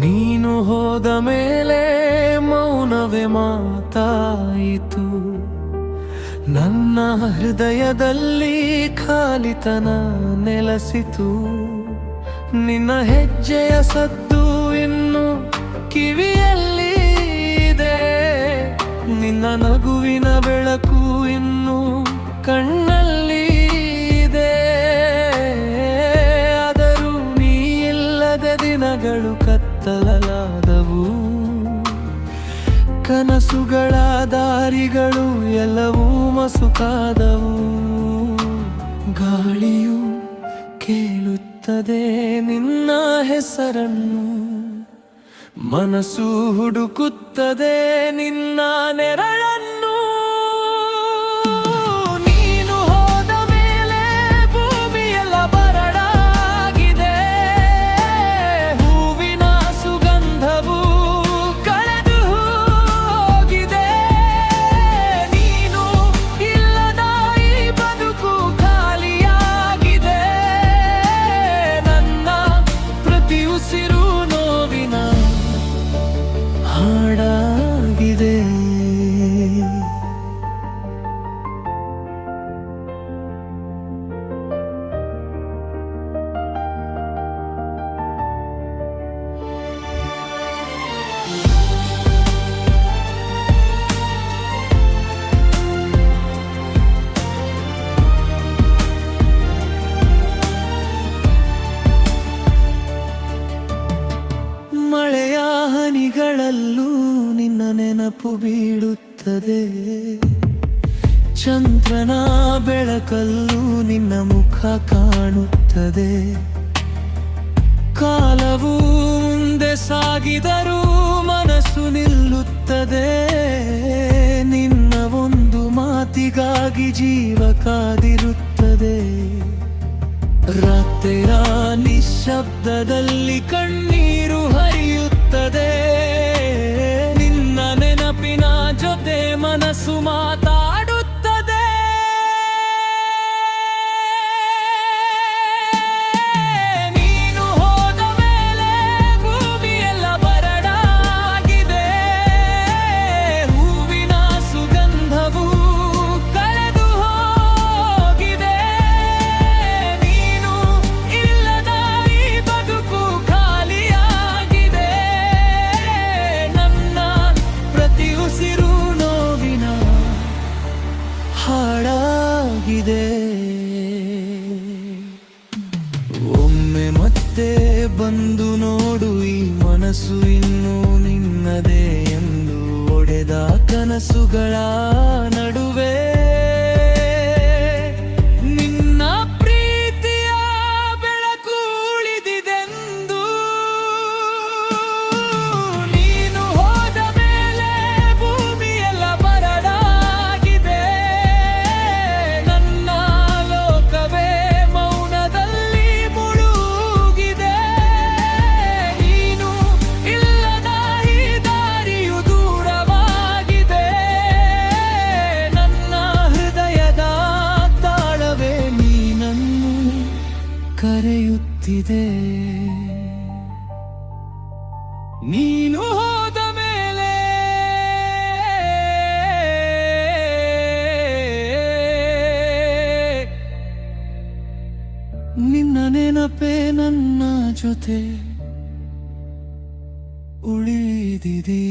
ನೀನು ಹೋದ ಮೇಲೆ ಮೌನವೇ ಮಾತಾಯಿತು. ನನ್ನ ಹೃದಯದಲ್ಲಿ ಖಾಲಿತನ ನೆಲೆಸಿತು. ನಿನ್ನ ಹೆಜ್ಜೆಯ ಸದ್ದು ಇನ್ನು ಕಿವಿಯಲ್ಲಿ ಇದೆ. ನಿನ್ನ ನಗುವಿನ ಬೆಳಕು ಇನ್ನು ಕಣ್ಣಲ್ಲಿ ಇದೆ. ಆದರೂ ನೀ ಇಲ್ಲದ ದಿನಗಳು ಕತ್ತಲಾದವು. ಕನಸುಗಳ ದಾರಿಗಳು ಎಲ್ಲವೂ ಮಸುಕಾದವು. ಗಾಳಿಯು ಕೇಳುತ್ತದೆ ನಿನ್ನ ಹೆಸರನ್ನು. ಮನಸ್ಸು ಹುಡುಕುತ್ತದೆ ನಿನ್ನ ನೆರಳನ್ನು. ನೀನು ಹೋದ ಮೇಲೆ ಭೂಮಿಯೆಲ್ಲ ಬರಡಾಗಿದೆ. ಹೂವಿನ ಸುಗಂಧವು ಕಳೆದು ಹೋಗಿದೆ. ನೀನು ಇಲ್ಲದ ಈ ಬದುಕು ಖಾಲಿಯಾಗಿದೆ. ನನ್ನ ಪ್ರತಿ ಉಸಿರು ನೋವಿನ ಹಾಡಾಗಿದೆ. ಮಳೆಯ ಹನಿಗಳಲ್ಲೂ ನಿನ್ನ ನೆನಪು ಬೀಳುತ್ತದೆ. ಚಂದ್ರನ ಬೆಳಕಲ್ಲೂ ನಿನ್ನ ಮುಖ ಕಾಣುತ್ತದೆ. ಕಾಲವು ಮುಂದೆ ಸಾಗಿದರೂ ಮನಸ್ಸು ನಿಲ್ಲುತ್ತದೆ. ನಿನ್ನ ಒಂದು ಮಾತಿಗಾಗಿ ಜೀವ ಕಾದಿರುತ್ತದೆ. ರಾತ್ರಿಯ ನಿಶ್ಶಬ್ದದಲ್ಲಿ ಕಣ್ಣೀರು ಹರಿಯುತ್ತದೆ. ನಿನ್ನ ನೆನಪಿನ ಜೊತೆ ಮನಸ್ಸು ಮಾತಾಡುತ್ತದೆ. ನೀನು ಹೋದ ಮೇಲೆ ಭೂಮಿಯೆಲ್ಲ ಬರಡಾಗಿದೆ. ಹೂವಿನ ಸುಗಂಧವು ಕಳೆದು ಹೋಗಿದೆ. ನೀನು ಇಲ್ಲದ ಈ ಬದುಕು ಖಾಲಿಯಾಗಿದೆ. ನನ್ನ ಪ್ರತಿ ಉಸಿರು ನೋವಿನ ಹಾಡಾಗಿದೆ. ಒಮ್ಮೆ ಮತ್ತೆ ಬಂದು ನೋಡು, ಈ ಮನಸ್ಸು ಇನ್ನೂ ನಿನ್ನದೇ ಎಂದು. ಒಡೆದ ಕನಸುಗಳ ನಡುವೆ ನಿನ್ನ ಪ್ರೀತಿಯ ಬೆಳಕು ಉಳಿದಿದೆಂದು. ನೀನು ಹೋದ ಮೇಲೆ ಭೂಮಿಯೆಲ್ಲ ಬರಡಾಗಿದೆ. ನನ್ನ ಲೋಕವೇ ಮೌನದಲ್ಲಿ ಮುಳುಗಿದೆ. ನೀನು ಇಲ್ಲದ ಈ ದಾರಿಯು ದೂರವಾಗಿದೆ. ನನ್ನ ಹೃದಯದ ತಾಳವೇ ನೀನನ್ನು ಕರೆಯುತ್ತಿದೆ. ನೀನು ಹೋದ ಮೇಲೆ ನಿನ್ನ ನೆನಪೇ ನನ್ನ ಜೊತೆ ಉಳಿದಿದೆ.